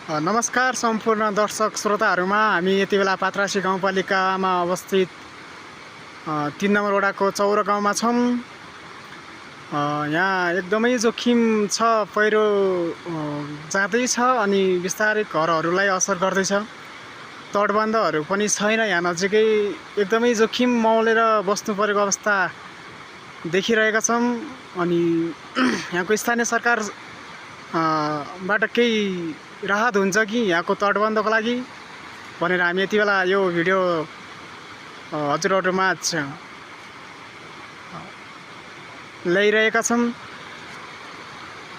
नमस्कार सम्पूर्ण दर्शक श्रोताहरूमा हामी यति बेला पात्रासी गाउँपालिकामा अवस्थित 3 नम्बर वडाको चौर गाउँमा छौँ। यहाँ एकदमै जोखिम छ, पहिरो जाँदैछ अनि बिस्तारै घरहरूलाई असर गर्दैछ। तटबन्धहरू पनि छैन यहाँ नजिकै, एकदमै जोखिम मौलेर बस्नु परेको अवस्था देखिरहेका छौँ। अनि यहाँको स्थानीय सरकार बाट केही राहत हुन्छ कि यहाँको तटबन्धको लागि भनेर हामी यति बेला यो भिडियो हजुरहरूमा ल्याइरहेका छौँ।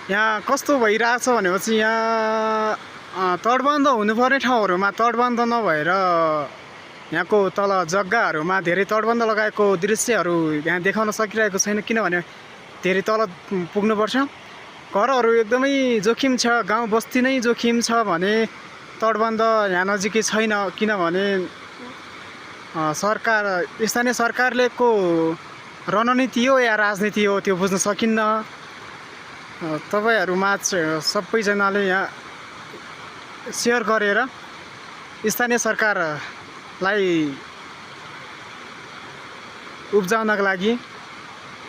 यहाँ कस्तो भइरहेछ भनेपछि यहाँ तटबन्ध हुनुपर्ने ठाउँहरूमा तटबन्ध नभएर यहाँको तल जग्गाहरूमा धेरै तटबन्ध लगाएको दृश्यहरू यहाँ देखाउन सकिरहेको छैन, किनभने धेरै तल पुग्नुपर्छ। घरहरू एकदमै जोखिम छ, गाउँ बस्ती नै जोखिम छ भने तटबन्ध यहाँ नजिकै छैन, किनभने स्थानीय सरकारले को रणनीति हो या राजनीति हो त्यो बुझ्न सकिन्न। तपाईहरुमा सबैजनाले यहाँ शेयर गरेर स्थानीय सरकारलाई उब्जाउनको लागि,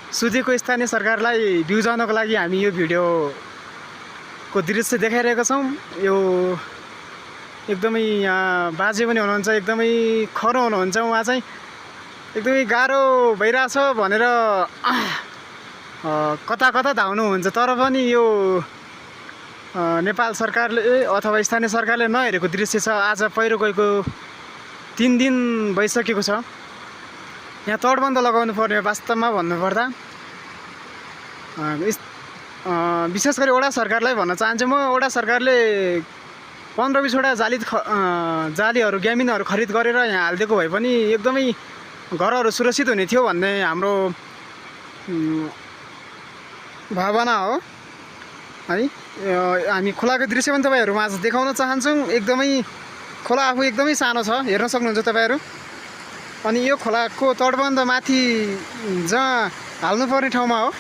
सुधीको स्थानीय सरकारलाई बिउजाउनको लागि हामी यो भिडियोको दृश्य देखाइरहेका छौँ। यो एकदमै यहाँ बाजे पनि हुनुहुन्छ, एकदमै खरो हुनुहुन्छ, उहाँ चाहिँ एकदमै गाह्रो भइरहेछ भनेर कता कता धाउनुहुन्छ, तर पनि यो नेपाल सरकारले अथवा स्थानीय सरकारले नहेरेको दृश्य छ। आज पहिरो गएको 3 दिन भइसकेको छ। यहाँ तटबन्ध लगाउनु पर्ने वास्तवमा भन्नुपर्दा विशेष गरी वडा सरकारलाई भन्न चाहन्छु म। वडा सरकारले 15-20 वटा जालीहरू ग्यामिनहरू खरिद गरेर यहाँ हालिदिएको भए पनि एकदमै घरहरू सुरक्षित हुने थियो भन्ने हाम्रो भावना हो है। हामी खोलाको दृश्य पनि तपाईहरुमा आज देखाउन चाहन्छौँ। एकदमै खोला आफू एकदमै सानो छ, हेर्न सक्नुहुन्छ तपाईहरु। अनि यो खोलाको तटबन्ध माथि जहाँ हाल्नुपर्ने ठाउँमा हो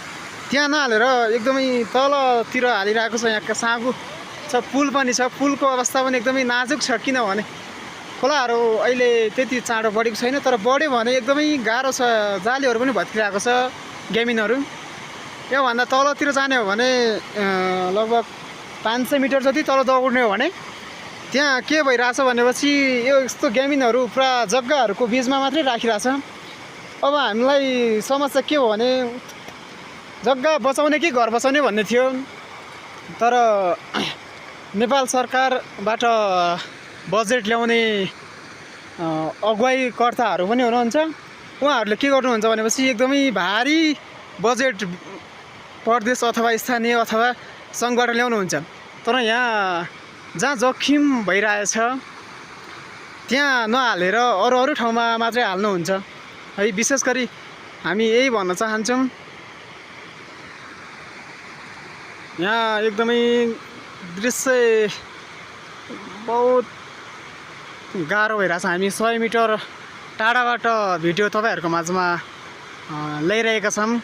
त्यहाँ नहालेर एकदमै तलतिर हालिरहेको छ। यहाँका साँगु छ, पुल पनि छ, पुलको अवस्था पनि एकदमै नाजुक छ, किनभने खोलाहरू अहिले त्यति चाँडो बढेको छैन, तर बढ्यो भने एकदमै गाह्रो छ। जालीहरू पनि भत्किरहेको छ, ग्यामिनहरू। योभन्दा तलतिर जाने हो भने लगभग 500 मिटर जति तल दौड्ने हो भने त्यहाँ के भइरहेछ भनेपछि यो यस्तो ग्यामिनहरू पुरा जग्गाहरूको बिचमा मात्रै राखिरहेछ। अब हामीलाई समस्या के हो भने जग्गा बचाउने कि घर बचाउने भन्ने थियो, तर नेपाल सरकारबाट बजेट ल्याउने अगुवाईकर्ताहरू पनि हुनुहुन्छ। उहाँहरूले के गर्नुहुन्छ भनेपछि एकदमै भारी बजेट प्रदेश अथवा स्थानीय अथवा सङ्घबाट ल्याउनुहुन्छ, तर यहाँ जहाँ जोखिम भइरहेछ त्यहाँ नहालेर अरू ठाउँमा मात्रै हाल्नुहुन्छ है। विशेष गरी हामी यही भन्न चाहन्छौँ, यहाँ एकदमै दृश्य बहुत गाह्रो भइरहेछ। हामी 100 मिटर टाढाबाट भिडियो तपाईहरुको माझमा ल्याइरहेका छौँ।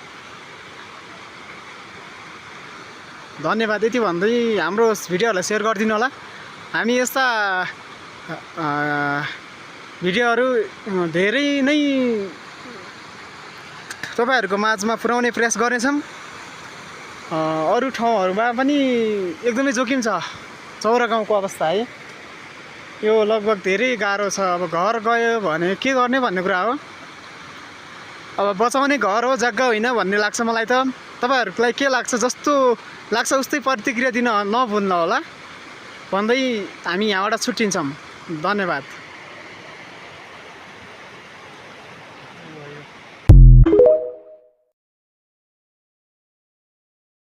धन्यवाद। यति भन्दै हाम्रो भिडियोहरूलाई सेयर गरिदिनु होला। हामी यस्ता भिडियोहरू धेरै नै तपाईहरुको माझमा पुर्याउने प्रयास गर्नेछौँ। अरू ठाउँहरूमा पनि एकदमै जोखिम छ। चौरा गाउँको अवस्था है, यो लगभग धेरै गाह्रो छ। अब घर गयो भने के गर्ने भन्ने कुरा हो। अब बचाउने घर हो, जग्गा होइन भन्ने लाग्छ मलाई त। तपाईहरुलाई के लाग्छ, जस्तो लाग्छ उस्तै प्रतिक्रिया दिन नभुल्नु होला भन्दै हामी यहाँबाट छुट्टिन्छौँ। धन्यवाद।